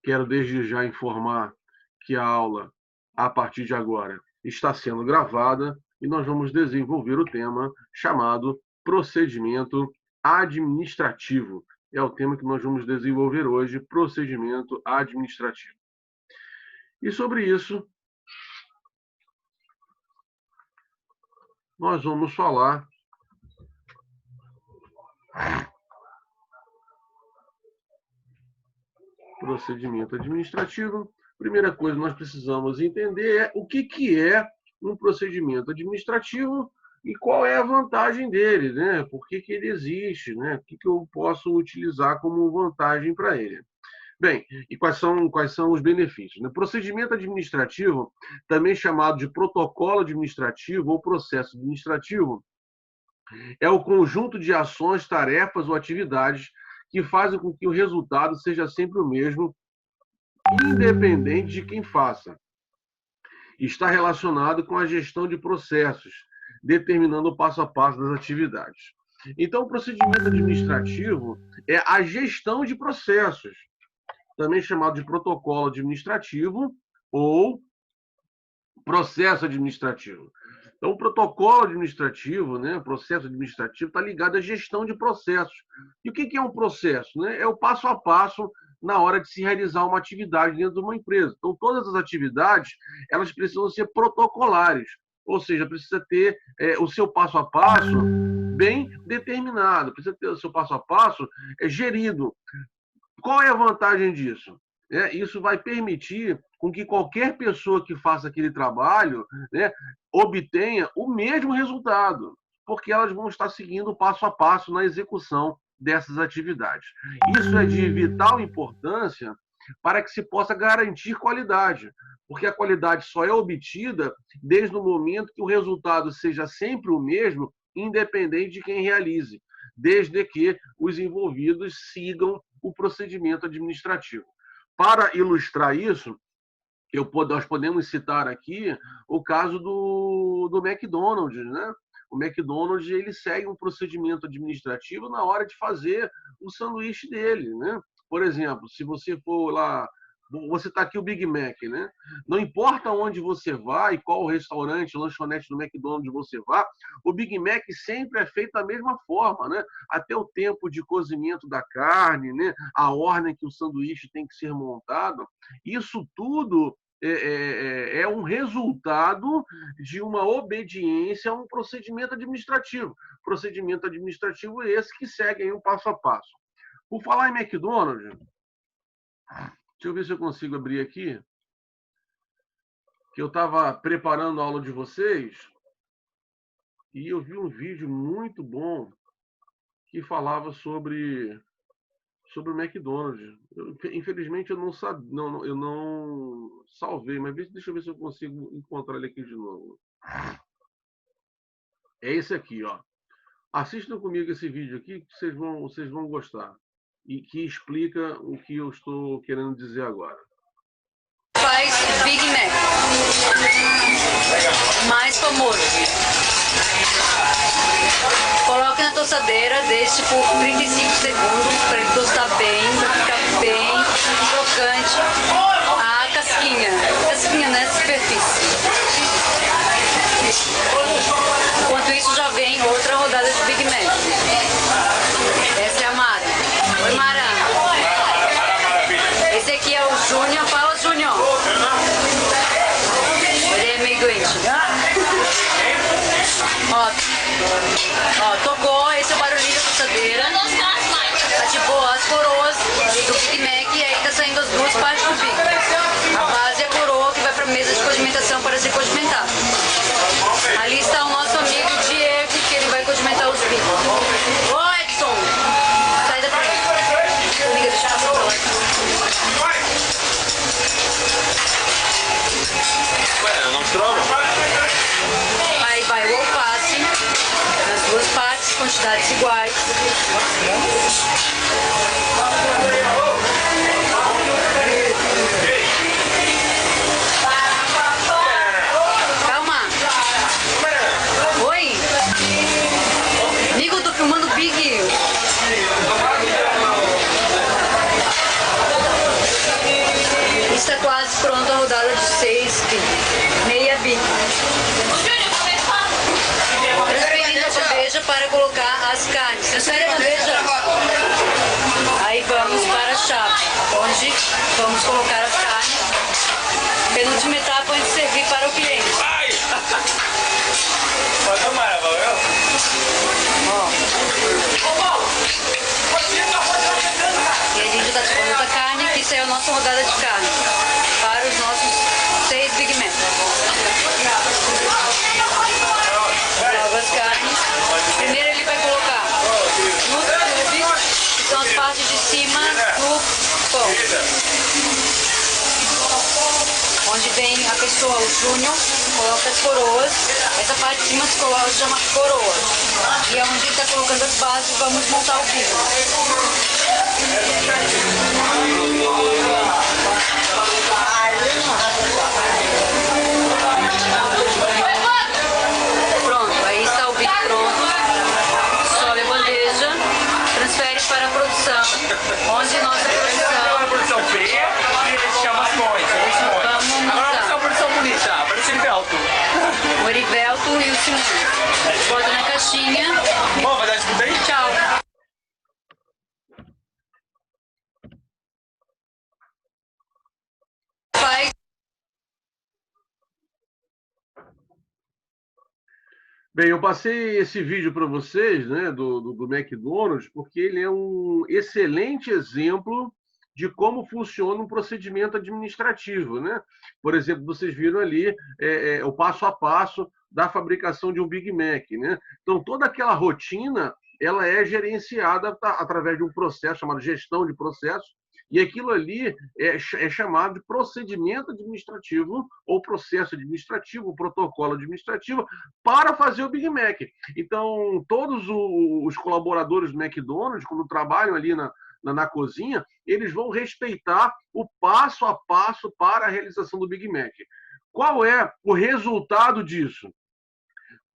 Quero desde já informar que a aula, a partir de agora, está sendo gravada e nós vamos desenvolver o tema chamado procedimento administrativo. É o tema que nós vamos desenvolver hoje, procedimento administrativo. E sobre isso, nós vamos falar procedimento administrativo. Primeira coisa que nós precisamos entender é o que é um procedimento administrativo e qual é a vantagem dele, né? Por que ele existe, né? O que eu posso utilizar como vantagem para ele. Bem, e quais são os benefícios? O procedimento administrativo, também chamado de protocolo administrativo ou processo administrativo, é o conjunto de ações, tarefas ou atividades que fazem com que o resultado seja sempre o mesmo, independente de quem faça. Está relacionado com a gestão de processos, determinando o passo a passo das atividades. Então, o procedimento administrativo é a gestão de processos, também chamado de protocolo administrativo ou processo administrativo. Então, o protocolo administrativo, né, o processo administrativo, está ligado à gestão de processos. E o que é um processo? Né? É o passo a passo na hora de se realizar uma atividade dentro de uma empresa. Então, todas as atividades, elas precisam ser protocolares, ou seja, precisa ter o seu passo a passo bem determinado, precisa ter o seu passo a passo gerido. Qual é a vantagem disso? Isso vai permitir com que qualquer pessoa que faça aquele trabalho, né, obtenha o mesmo resultado, porque elas vão estar seguindo passo a passo na execução dessas atividades. Isso é de vital importância para que se possa garantir qualidade, porque a qualidade só é obtida desde o momento que o resultado seja sempre o mesmo, independente de quem realize, desde que os envolvidos sigam o procedimento administrativo. Para ilustrar isso, nós podemos citar aqui o caso do McDonald's, né? O McDonald's, ele segue um procedimento administrativo na hora de fazer o sanduíche dele, né? Por exemplo, se você for lá, você está aqui o Big Mac, né? Não importa onde você vai, qual restaurante, lanchonete do McDonald's você vá, o Big Mac sempre é feito da mesma forma, né? Até o tempo de cozimento da carne, né? A ordem que o sanduíche tem que ser montado, isso tudo é um resultado de uma obediência a um procedimento administrativo. Procedimento administrativo é esse que segue aí um passo a passo. Por falar em McDonald's, deixa eu ver se eu consigo abrir aqui, que eu estava preparando a aula de vocês e eu vi um vídeo muito bom que falava sobre o McDonald's. Infelizmente, eu não salvei, mas deixa eu ver se eu consigo encontrar ele aqui de novo. É esse aqui, ó. Assistam comigo esse vídeo aqui, que vocês vão gostar. E que explica o que eu estou querendo dizer agora. Faz Big Mac mais famoso. Coloque na tostadeira, deixe por 35 segundos para ele tostar bem, para ficar bem crocante a casquinha, né, superfície. Enquanto isso já vem outra rodada de Big Mac. Essa é a Mara. Oi, Mara. Esse aqui é o Júnior. Fala, Júnior. Ele é meio doente. Ó, tocou. Esse é o barulhinho da tostadeira. Ativou as coroas do Big Mac e aí tá saindo as duas partes do Big. A base é a coroa que vai para a mesa de codimentação para ser codimentado. Ali está o nosso amigo Diego, que ele vai codimentar os Big. Ô, Edson! Sai da frente. Amiga, deixa eu passar pra lá. Ué, não trova? Aí vai o alface, nas duas partes, quantidades iguais. rodada de 6 bits, meia bit. Transferindo a bandeja para colocar as carnes. Transfere a bandeja. Aí vamos para a chapa, onde vamos colocar as carnes. Penúltima etapa antes de servir para o cliente. Ai! Pode tomar, valeu? E a gente está dispondo a carne, que isso é a nossa rodada de carne, para os nossos 6 Big Mac. Joga as carnes. Primeiro ele vai colocar nos cubes, que são as partes de cima do pão. Onde vem a pessoa, o Júnior, coloca as coroas. Essa parte de cima se chama coroa. E é onde ele está colocando as bases, vamos montar o bico. Pronto, aí está o bico pronto. Sobe a bandeja, transfere para a produção, onde nossa produção... A produção fria e eles chamam as coisas. Agora essa é uma produção bonita, parece Erivelto. O Erivelto e o Simone. Bota na caixinha. Bom, vai dar disputa aí? Tchau. Faz. Bem, eu passei esse vídeo para vocês, né, do McDonald's, porque ele é um excelente exemplo de como funciona um procedimento administrativo, né? Por exemplo, vocês viram ali o passo a passo da fabricação de um Big Mac, né? Então, toda aquela rotina, ela é gerenciada através de um processo chamado gestão de processos, e aquilo ali é chamado de procedimento administrativo, ou processo administrativo, protocolo administrativo, para fazer o Big Mac. Então, todos os colaboradores do McDonald's, quando trabalham ali na cozinha, eles vão respeitar o passo a passo para a realização do Big Mac. Qual é o resultado disso?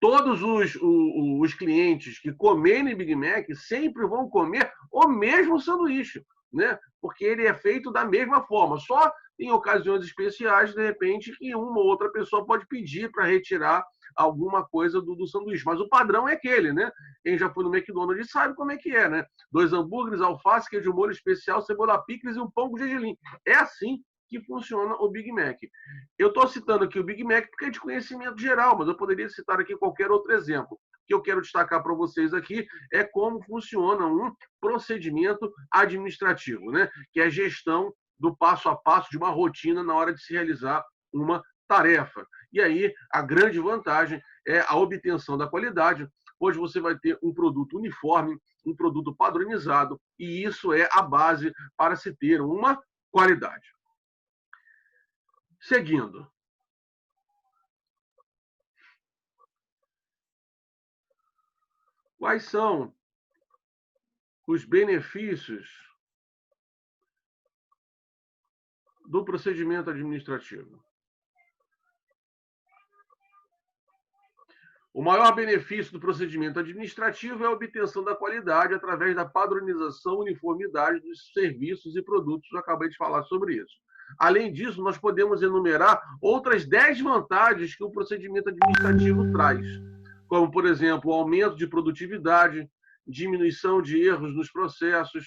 Todos os clientes que comerem Big Mac sempre vão comer o mesmo sanduíche, né? Porque ele é feito da mesma forma. Só em ocasiões especiais, de repente, que uma ou outra pessoa pode pedir para retirar alguma coisa do sanduíche. Mas o padrão é aquele, né? Quem já foi no McDonald's sabe como é que é, né? 2 hambúrgueres, alface, queijo molho especial, cebola picles e um pão com gergelim. É assim que funciona o Big Mac. Eu estou citando aqui o Big Mac porque é de conhecimento geral, mas eu poderia citar aqui qualquer outro exemplo. O que eu quero destacar para vocês aqui é como funciona um procedimento administrativo, né? Que é a gestão do passo a passo de uma rotina na hora de se realizar uma tarefa. E aí, a grande vantagem é a obtenção da qualidade, pois você vai ter um produto uniforme, um produto padronizado, e isso é a base para se ter uma qualidade. Seguindo. Quais são os benefícios do procedimento administrativo? O maior benefício do procedimento administrativo é a obtenção da qualidade através da padronização e uniformidade dos serviços e produtos. Eu acabei de falar sobre isso. Além disso, nós podemos enumerar outras 10 vantagens que o procedimento administrativo traz, como, por exemplo, o aumento de produtividade, diminuição de erros nos processos,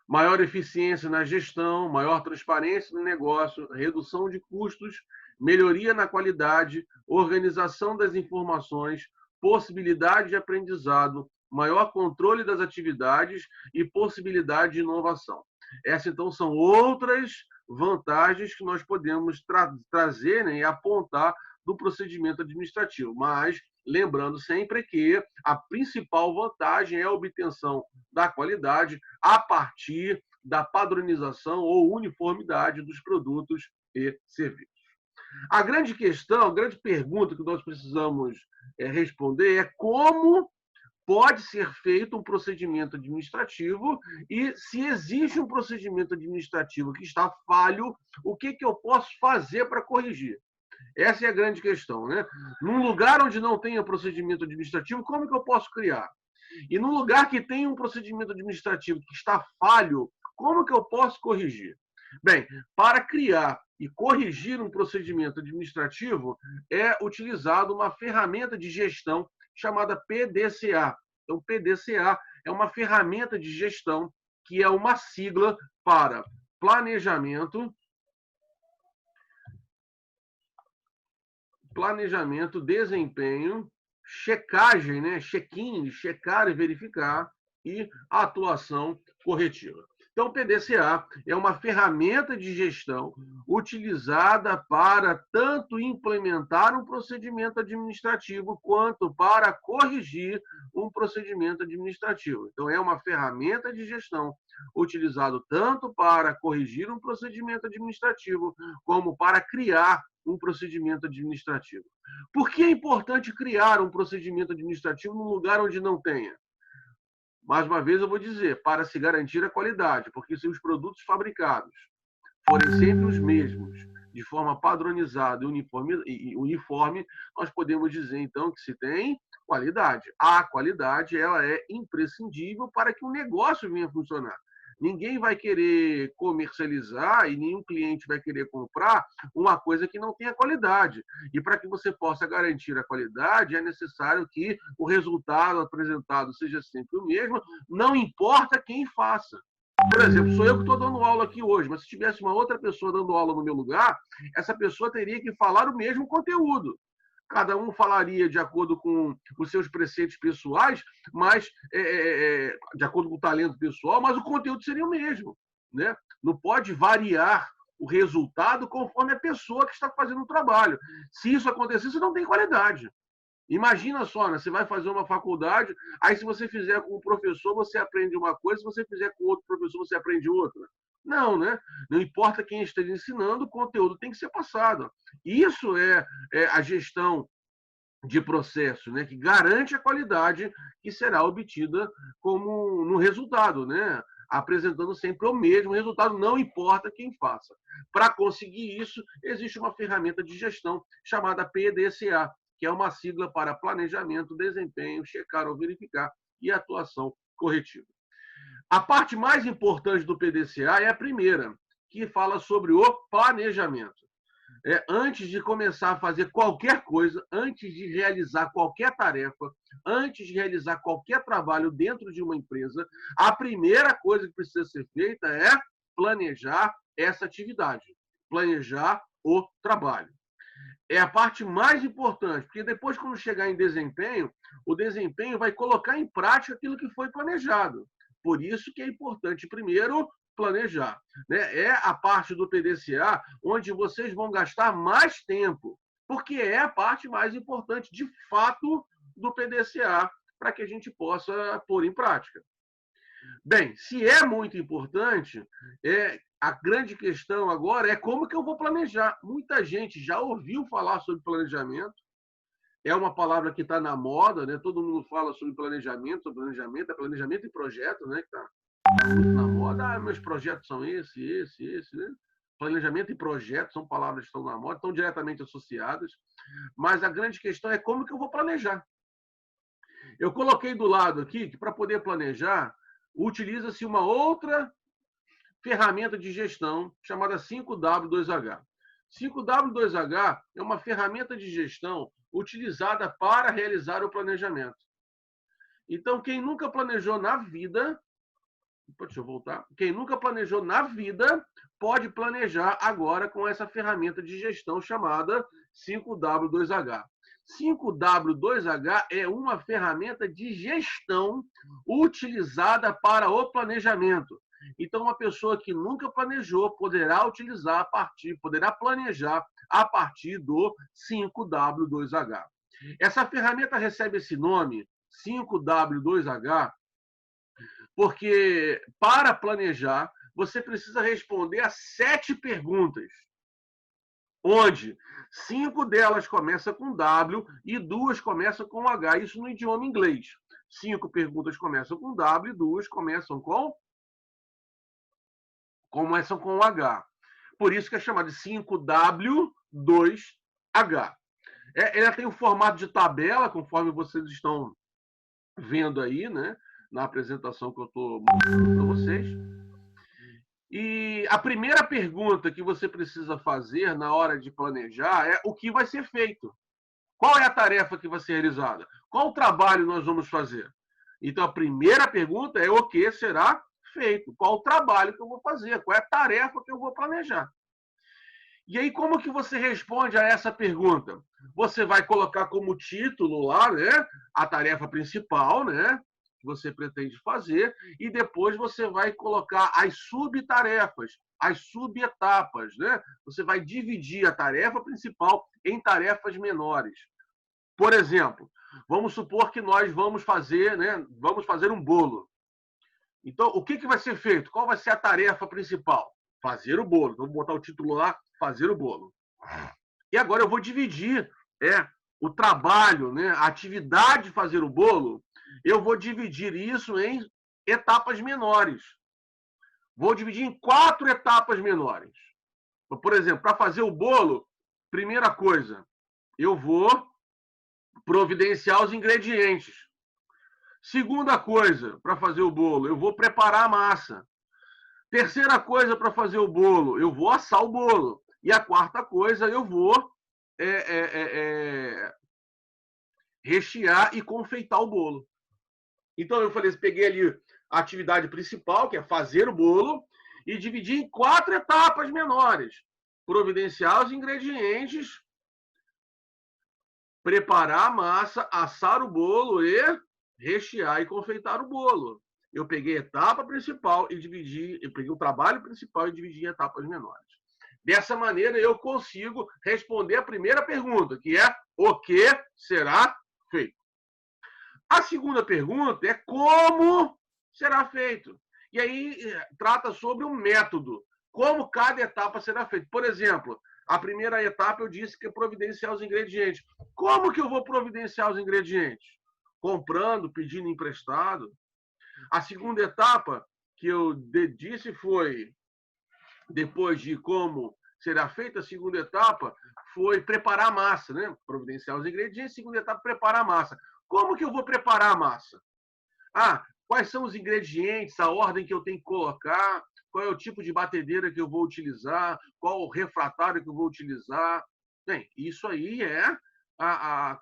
maior eficiência na gestão, maior transparência no negócio, redução de custos, melhoria na qualidade, organização das informações, possibilidade de aprendizado, maior controle das atividades e possibilidade de inovação. Essas, então, são outras vantagens que nós podemos trazer, né, e apontar do procedimento administrativo. Mas, lembrando sempre que a principal vantagem é a obtenção da qualidade a partir da padronização ou uniformidade dos produtos e serviços. A grande questão, a grande pergunta que nós precisamos responder é como pode ser feito um procedimento administrativo e se existe um procedimento administrativo que está falho, o que eu posso fazer para corrigir? Essa é a grande questão, né? Num lugar onde não tenha procedimento administrativo, como que eu posso criar? E num lugar que tem um procedimento administrativo que está falho, como que eu posso corrigir? Bem, para criar e corrigir um procedimento administrativo, é utilizado uma ferramenta de gestão chamada PDCA. Então, PDCA é uma ferramenta de gestão que é uma sigla para planejamento, desempenho, checagem, né? Check-in, checar e verificar, e atuação corretiva. Então, o PDCA é uma ferramenta de gestão utilizada para tanto implementar um procedimento administrativo quanto para corrigir um procedimento administrativo. Então, é uma ferramenta de gestão utilizada tanto para corrigir um procedimento administrativo como para criar um procedimento administrativo. Por que é importante criar um procedimento administrativo num lugar onde não tenha? Mais uma vez eu vou dizer, para se garantir a qualidade, porque se os produtos fabricados forem sempre os mesmos, de forma padronizada e uniforme, nós podemos dizer então que se tem qualidade. A qualidade ela é imprescindível para que o negócio venha funcionar. Ninguém vai querer comercializar e nenhum cliente vai querer comprar uma coisa que não tenha qualidade. E para que você possa garantir a qualidade, é necessário que o resultado apresentado seja sempre o mesmo, não importa quem faça. Por exemplo, sou eu que estou dando aula aqui hoje, mas se tivesse uma outra pessoa dando aula no meu lugar, essa pessoa teria que falar o mesmo conteúdo. Cada um falaria de acordo com os seus preceitos pessoais, mas de acordo com o talento pessoal, mas o conteúdo seria o mesmo, né? Não pode variar o resultado conforme a pessoa que está fazendo o trabalho. Se isso acontecer, você não tem qualidade. Imagina só, né? Você vai fazer uma faculdade, aí se você fizer com um professor, você aprende uma coisa, se você fizer com outro professor, você aprende outra. Não, né? Não importa quem esteja ensinando, o conteúdo tem que ser passado. Isso é a gestão de processo, né? Que garante a qualidade que será obtida como no resultado, né? Apresentando sempre o mesmo resultado, não importa quem faça. Para conseguir isso, existe uma ferramenta de gestão chamada PDCA, que é uma sigla para planejamento, desempenho, checar ou verificar e atuação corretiva. A parte mais importante do PDCA é a primeira, que fala sobre o planejamento. Antes de começar a fazer qualquer coisa, antes de realizar qualquer tarefa, antes de realizar qualquer trabalho dentro de uma empresa, a primeira coisa que precisa ser feita é planejar essa atividade, planejar o trabalho. É a parte mais importante, porque depois, quando chegar em desempenho, o desempenho vai colocar em prática aquilo que foi planejado. Por isso que é importante, primeiro, planejar. É a parte do PDCA onde vocês vão gastar mais tempo, porque é a parte mais importante, de fato, do PDCA, para que a gente possa pôr em prática. Bem, se é muito importante, a grande questão agora é como que eu vou planejar. Muita gente já ouviu falar sobre planejamento, é uma palavra que está na moda, né? Todo mundo fala sobre planejamento, é planejamento e projeto, né? Que está muito na moda. Meus projetos são esse, né? Planejamento e projeto são palavras que estão na moda, estão diretamente associadas, mas a grande questão é como que eu vou planejar. Eu coloquei do lado aqui que para poder planejar, utiliza-se uma outra ferramenta de gestão chamada 5W2H. 5W2H é uma ferramenta de gestão utilizada para realizar o planejamento. Então, quem nunca planejou na vida, deixa eu voltar, quem nunca planejou na vida pode planejar agora com essa ferramenta de gestão chamada 5W2H. 5W2H é uma ferramenta de gestão utilizada para o planejamento. Então, uma pessoa que nunca planejou poderá planejar a partir do 5W2H. Essa ferramenta recebe esse nome, 5W2H, porque para planejar, você precisa responder a 7 perguntas, onde 5 delas começam com W e 2 começam com H, isso no idioma inglês. 5 perguntas começam com W e 2 começam com H. Por isso que é chamado de 5W2H. Ela tem um formato de tabela, conforme vocês estão vendo aí, né, na apresentação que eu estou mostrando para vocês. E a primeira pergunta que você precisa fazer na hora de planejar é o que vai ser feito. Qual é a tarefa que vai ser realizada? Qual o trabalho nós vamos fazer? Então, a primeira pergunta é o que será feito? Qual o trabalho que eu vou fazer? Qual é a tarefa que eu vou planejar? E aí, como que você responde a essa pergunta? Você vai colocar como título lá, né, a tarefa principal, né, que você pretende fazer, e depois você vai colocar as subtarefas, as subetapas, né? Você vai dividir a tarefa principal em tarefas menores. Por exemplo, vamos supor que nós vamos fazer, né, vamos fazer um bolo. Então, o que vai ser feito? Qual vai ser a tarefa principal? Fazer o bolo. Então, vou botar o título lá, fazer o bolo. E agora eu vou dividir o trabalho, né, a atividade de fazer o bolo, eu vou dividir isso em etapas menores. Vou dividir em 4 etapas menores. Por exemplo, para fazer o bolo, primeira coisa, eu vou providenciar os ingredientes. Segunda coisa, para fazer o bolo, eu vou preparar a massa. Terceira coisa para fazer o bolo, eu vou assar o bolo. E a quarta coisa, eu vou rechear e confeitar o bolo. Então, eu falei, peguei ali a atividade principal, que é fazer o bolo, e dividi em 4 etapas menores. Providenciar os ingredientes, preparar a massa, assar o bolo e rechear e confeitar o bolo. Eu peguei a etapa principal e dividi, eu peguei o trabalho principal e dividi em etapas menores. Dessa maneira, eu consigo responder a primeira pergunta, que é o que será feito. A segunda pergunta é como será feito. E aí trata sobre um método, como cada etapa será feita. Por exemplo, a primeira etapa eu disse que é providenciar os ingredientes. Como que eu vou providenciar os ingredientes? Comprando, pedindo emprestado. A segunda etapa que eu disse foi, depois de como será feita, a segunda etapa foi preparar a massa, né? Providenciar os ingredientes, segunda etapa, preparar a massa. Como que eu vou preparar a massa? Quais são os ingredientes, a ordem que eu tenho que colocar, qual é o tipo de batedeira que eu vou utilizar, qual o refratário que eu vou utilizar. Bem, isso aí é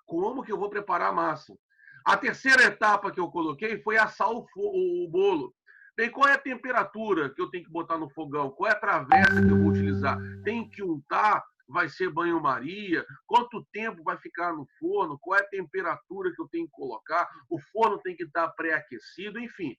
como que eu vou preparar a massa. A terceira etapa que eu coloquei foi assar o bolo. Bem, qual é a temperatura que eu tenho que botar no fogão? Qual é a travessa que eu vou utilizar? Tem que untar? Vai ser banho-maria? Quanto tempo vai ficar no forno? Qual é a temperatura que eu tenho que colocar? O forno tem que estar pré-aquecido? Enfim,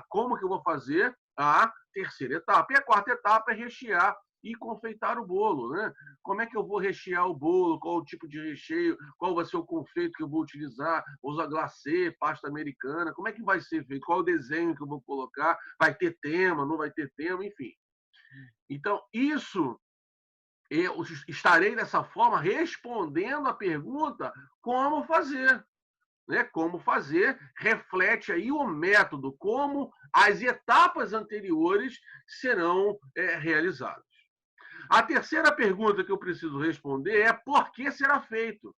como que eu vou fazer a terceira etapa. E a quarta etapa é rechear e confeitar o bolo, né? Como é que eu vou rechear o bolo? Qual o tipo de recheio? Qual vai ser o confeito que eu vou utilizar? Vou usar glacê, pasta americana? Como é que vai ser feito? Qual o desenho que eu vou colocar? Vai ter tema? Não vai ter tema? Enfim. Então, isso eu estarei dessa forma respondendo a pergunta como fazer. Né? Como fazer reflete aí o método, como as etapas anteriores serão realizadas. A terceira pergunta que eu preciso responder é por que será feito?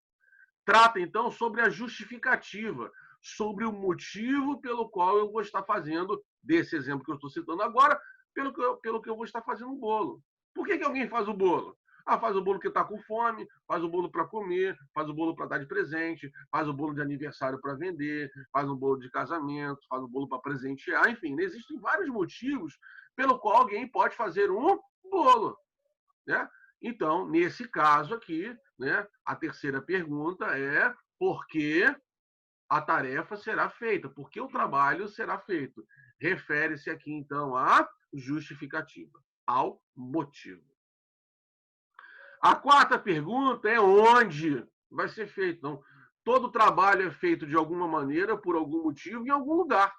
Trata, então, sobre a justificativa, sobre o motivo pelo qual eu vou estar fazendo, desse exemplo que eu estou citando agora, pelo que eu vou estar fazendo o bolo. Por que alguém faz o bolo? Faz o bolo que está com fome, faz o bolo para comer, faz o bolo para dar de presente, faz o bolo de aniversário para vender, faz um bolo de casamento, faz o bolo para presentear, enfim, existem vários motivos pelo qual alguém pode fazer um bolo. Né? Então, nesse caso aqui, né, a terceira pergunta é por que a tarefa será feita, por que o trabalho será feito. Refere-se aqui, então, à justificativa, ao motivo. A quarta pergunta é onde vai ser feito. Então, todo trabalho é feito de alguma maneira, por algum motivo, em algum lugar.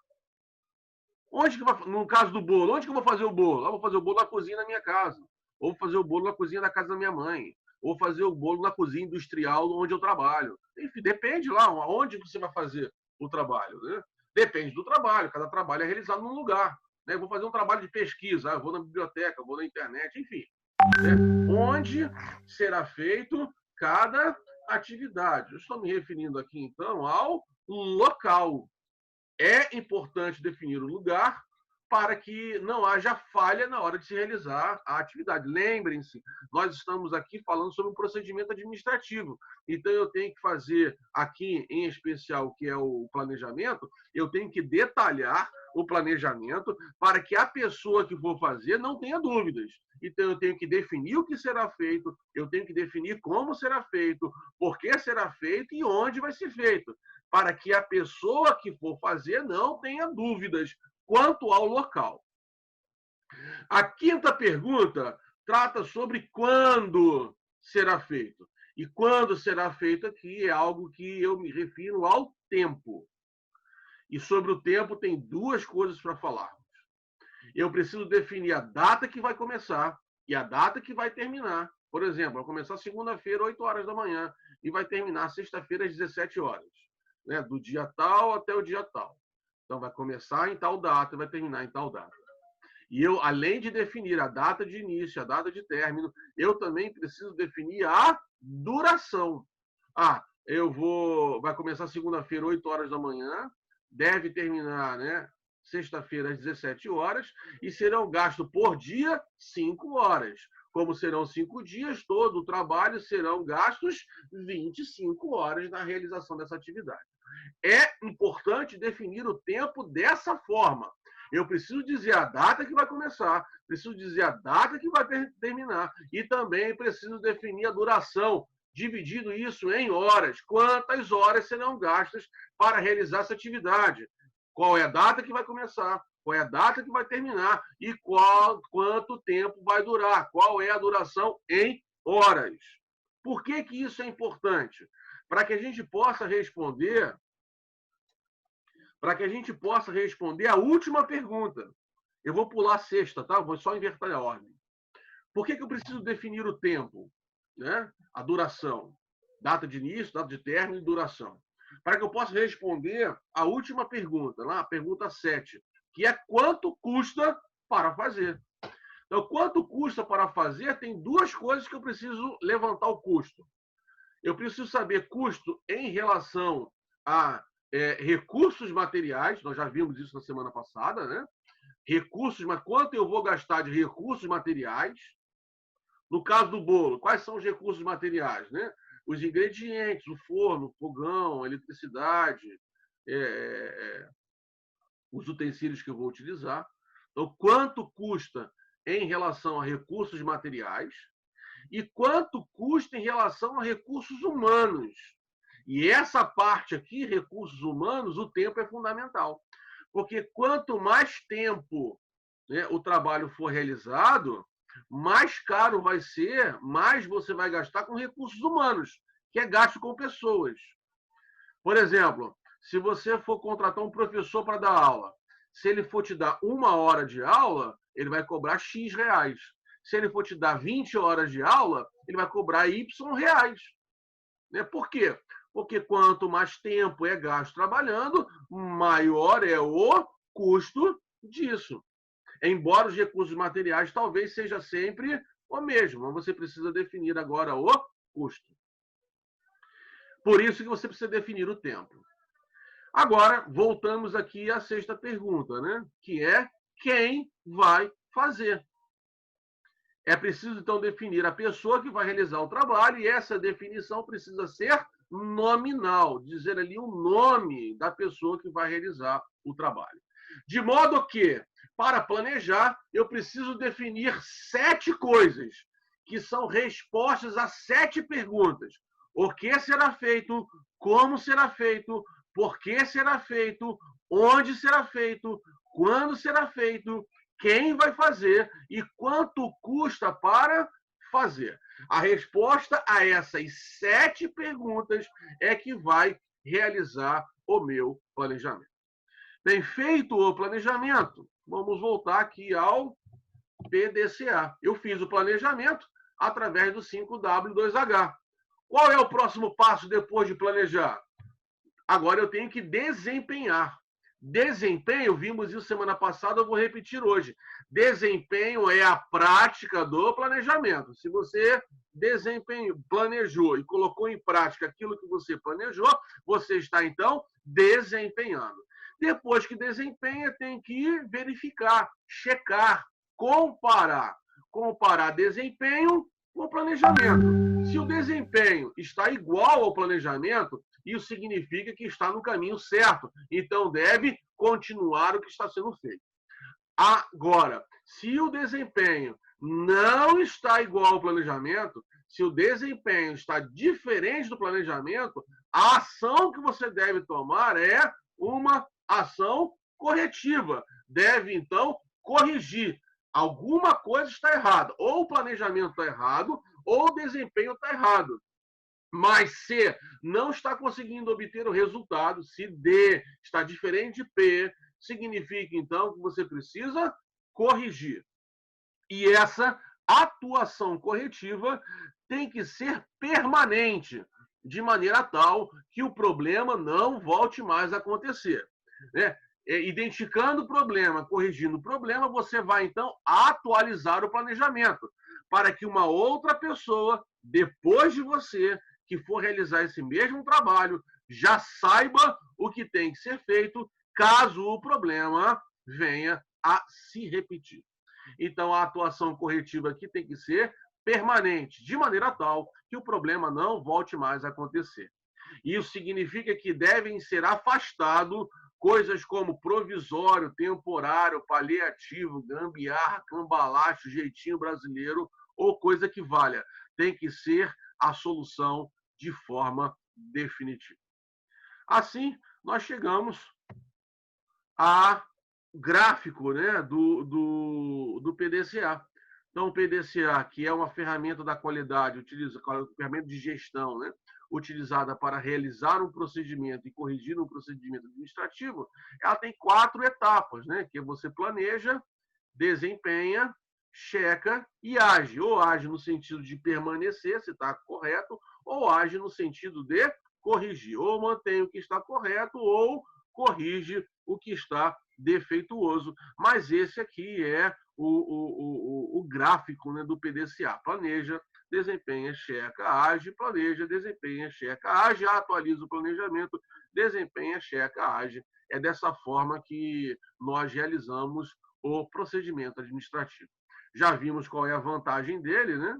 Onde que vai, no caso do bolo, onde que eu vou fazer o bolo? Eu vou fazer o bolo na cozinha da minha casa. Ou fazer o bolo na cozinha da casa da minha mãe. Ou fazer o bolo na cozinha industrial onde eu trabalho. Enfim, depende lá, onde você vai fazer o trabalho. Né? Depende do trabalho, cada trabalho é realizado num lugar. Né? Eu vou fazer um trabalho de pesquisa, eu vou na biblioteca, eu vou na internet, enfim. Né? Onde será feito cada atividade. Eu estou me referindo aqui, então, ao local. É importante definir o lugar, para que não haja falha na hora de se realizar a atividade. Lembrem-se, nós estamos aqui falando sobre um procedimento administrativo. Então, eu tenho que fazer aqui, em especial, o que é o planejamento, eu tenho que detalhar o planejamento para que a pessoa que for fazer não tenha dúvidas. Então, eu tenho que definir o que será feito, eu tenho que definir como será feito, por que será feito e onde vai ser feito, para que a pessoa que for fazer não tenha dúvidas quanto ao local. A quinta pergunta trata sobre quando será feito. E quando será feito aqui é algo que eu me refiro ao tempo. E sobre o tempo tem duas coisas para falarmos. Eu preciso definir a data que vai começar e a data que vai terminar. Por exemplo, vai começar segunda-feira, 8 horas da manhã, e vai terminar sexta-feira, às 17 horas. Né? Do dia tal até o dia tal. Então, vai começar em tal data e vai terminar em tal data. E eu, além de definir a data de início, a data de término, eu também preciso definir a duração. Vai começar segunda-feira, 8 horas da manhã, deve terminar, né, sexta-feira, às 17 horas, e serão gastos por dia 5 horas. Como serão 5 dias, todo o trabalho serão gastos 25 horas na realização dessa atividade. É importante definir o tempo dessa forma. Eu preciso dizer a data que vai começar, preciso dizer a data que vai terminar e também preciso definir a duração, dividindo isso em horas. Quantas horas serão gastas para realizar essa atividade? Qual é a data que vai começar? Qual é a data que vai terminar? E quanto tempo vai durar? Qual é a duração em horas? Por que isso é importante? Para que a gente possa responder a última pergunta. Eu vou pular a sexta, tá? Vou só inverter a ordem. Por que eu preciso definir o tempo? Né? A duração. Data de início, data de término e duração. Para que eu possa responder a última pergunta, lá, a pergunta 7, que é quanto custa para fazer. Então, quanto custa para fazer, tem duas coisas que eu preciso levantar o custo. Eu preciso saber custo em relação a recursos materiais, nós já vimos isso na semana passada, né? Recursos, mas quanto eu vou gastar de recursos materiais? No caso do bolo, quais são os recursos materiais, né? Os ingredientes, o forno, o fogão, a eletricidade, os utensílios que eu vou utilizar. Então, quanto custa em relação a recursos materiais e quanto custa em relação a recursos humanos. E essa parte aqui, recursos humanos, o tempo é fundamental. Porque quanto mais tempo, né, o trabalho for realizado, mais caro vai ser, mais você vai gastar com recursos humanos, que é gasto com pessoas. Por exemplo, se você for contratar um professor para dar aula, se ele for te dar 1 hora de aula, ele vai cobrar X reais. Se ele for te dar 20 horas de aula, ele vai cobrar Y reais. Né? Por quê? Porque quanto mais tempo é gasto trabalhando, maior é o custo disso. Embora os recursos materiais talvez seja sempre o mesmo, mas você precisa definir agora o custo. Por isso que você precisa definir o tempo. Agora, voltamos aqui à sexta pergunta, né? Que é quem vai fazer. É preciso, então, definir a pessoa que vai realizar o trabalho e essa definição precisa ser nominal, dizer ali o nome da pessoa que vai realizar o trabalho. De modo que, para planejar, eu preciso definir 7 coisas, que são respostas a 7 perguntas. O que será feito, como será feito, por que será feito, onde será feito, quando será feito, quem vai fazer e quanto custa para fazer. A resposta a essas 7 perguntas é que vai realizar o meu planejamento. Bem feito o planejamento, vamos voltar aqui ao PDCA. Eu fiz o planejamento através do 5W2H. Qual é o próximo passo depois de planejar? Agora eu tenho que desempenhar. Desempenho, vimos isso semana passada, eu vou repetir hoje. Desempenho é a prática do planejamento. Se você planejou e colocou em prática aquilo que você planejou, você está, então, desempenhando. Depois que desempenha, tem que verificar, checar, comparar. Comparar desempenho com planejamento. Se o desempenho está igual ao planejamento, isso significa que está no caminho certo. Então, deve continuar o que está sendo feito. Agora, se o desempenho não está igual ao planejamento, se o desempenho está diferente do planejamento, a ação que você deve tomar é uma ação corretiva. Deve, então, corrigir. Alguma coisa está errada. Ou o planejamento está errado, ou o desempenho está errado. Mas se não está conseguindo obter o resultado, se D está diferente de P, significa, então, que você precisa corrigir. E essa atuação corretiva tem que ser permanente, de maneira tal que o problema não volte mais a acontecer. Identificando o problema, corrigindo o problema, você vai, então, atualizar o planejamento, para que uma outra pessoa, depois de você, que for realizar esse mesmo trabalho, já saiba o que tem que ser feito, caso o problema venha a se repetir. Então, a atuação corretiva aqui tem que ser permanente, de maneira tal que o problema não volte mais a acontecer. Isso significa que devem ser afastados coisas como provisório, temporário, paliativo, gambiarra, cambalacho, jeitinho brasileiro ou coisa que valha. Tem que ser a solução de forma definitiva. Assim, nós chegamos a gráfico, né, do PDCA. Então, o PDCA, que é uma ferramenta da qualidade, ferramenta de gestão, né, utilizada para realizar um procedimento e corrigir um procedimento administrativo, ela tem 4 etapas, né, que você planeja, desempenha, checa e age. Ou age no sentido de permanecer, se está correto, ou age no sentido de corrigir. Ou mantém o que está correto, ou corrige o que está defeituoso. Mas esse aqui é o gráfico, né, do PDCA. Planeja, desempenha, checa, age, planeja, desempenha, checa, age, atualiza o planejamento, desempenha, checa, age. É dessa forma que nós realizamos o procedimento administrativo. Já vimos qual é a vantagem dele, né?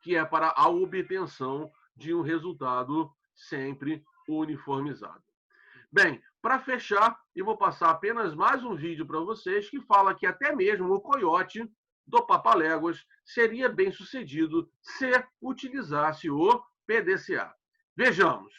Que é para a obtenção de um resultado sempre uniformizado. Bem, para fechar, eu vou passar apenas mais um vídeo para vocês que fala que até mesmo o coiote do Papaléguas seria bem sucedido se utilizasse o PDCA. Vejamos.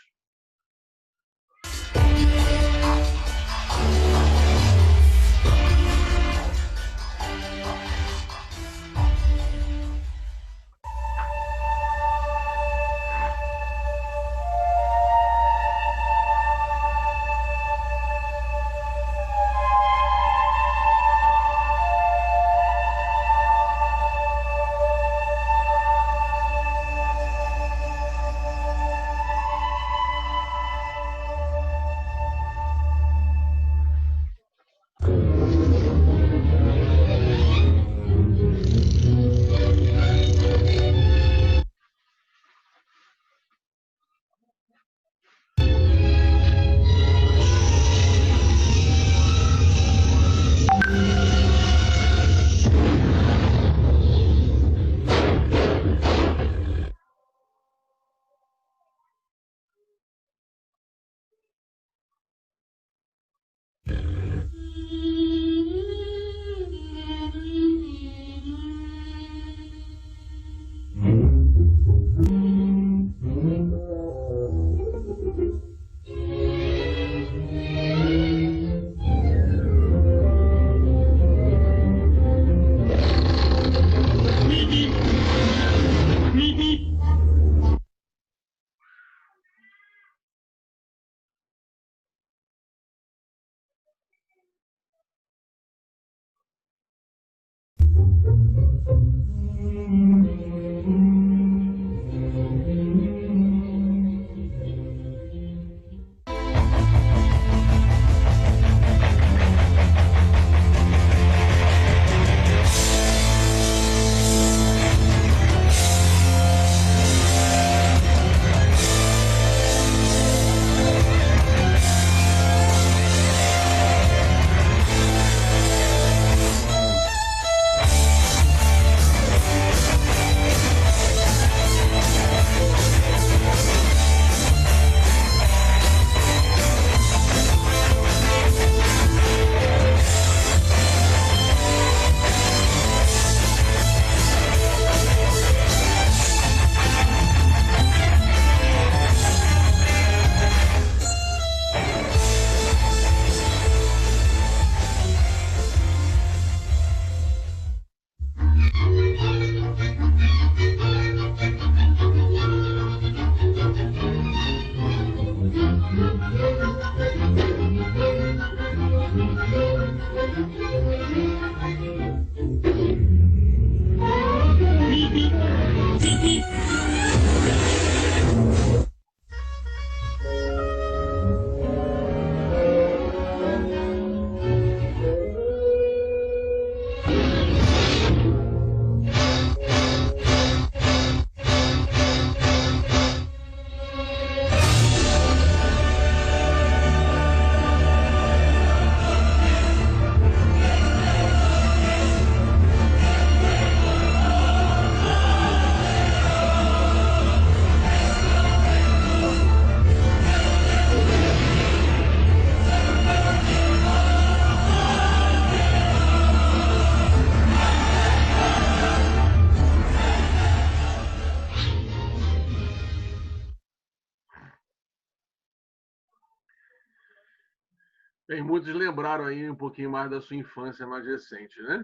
Bem, muitos lembraram aí um pouquinho mais da sua infância mais recente, né?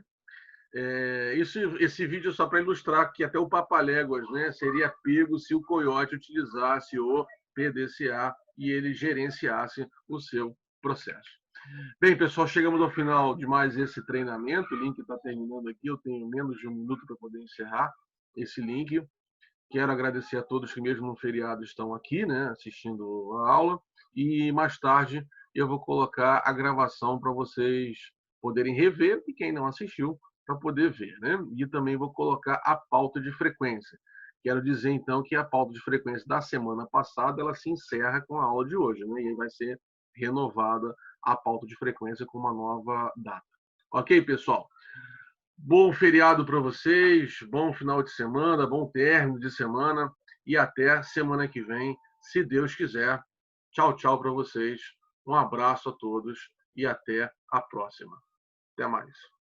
Esse vídeo é só para ilustrar que até o Papaléguas, né, seria pego se o coiote utilizasse o PDCA e ele gerenciasse o seu processo. Bem, pessoal, chegamos ao final de mais esse treinamento. O link está terminando aqui. Eu tenho menos de um minuto para poder encerrar esse link. Quero agradecer a todos que, mesmo no feriado, estão aqui, né, assistindo a aula. E mais tarde eu vou colocar a gravação para vocês poderem rever e quem não assistiu para poder ver, né? E também vou colocar a pauta de frequência. Quero dizer então que a pauta de frequência da semana passada ela se encerra com a aula de hoje, né? E aí vai ser renovada a pauta de frequência com uma nova data. Ok, pessoal? Bom feriado para vocês, bom final de semana, bom término de semana e até semana que vem, se Deus quiser. Tchau, tchau para vocês. Um abraço a todos e até a próxima. Até mais.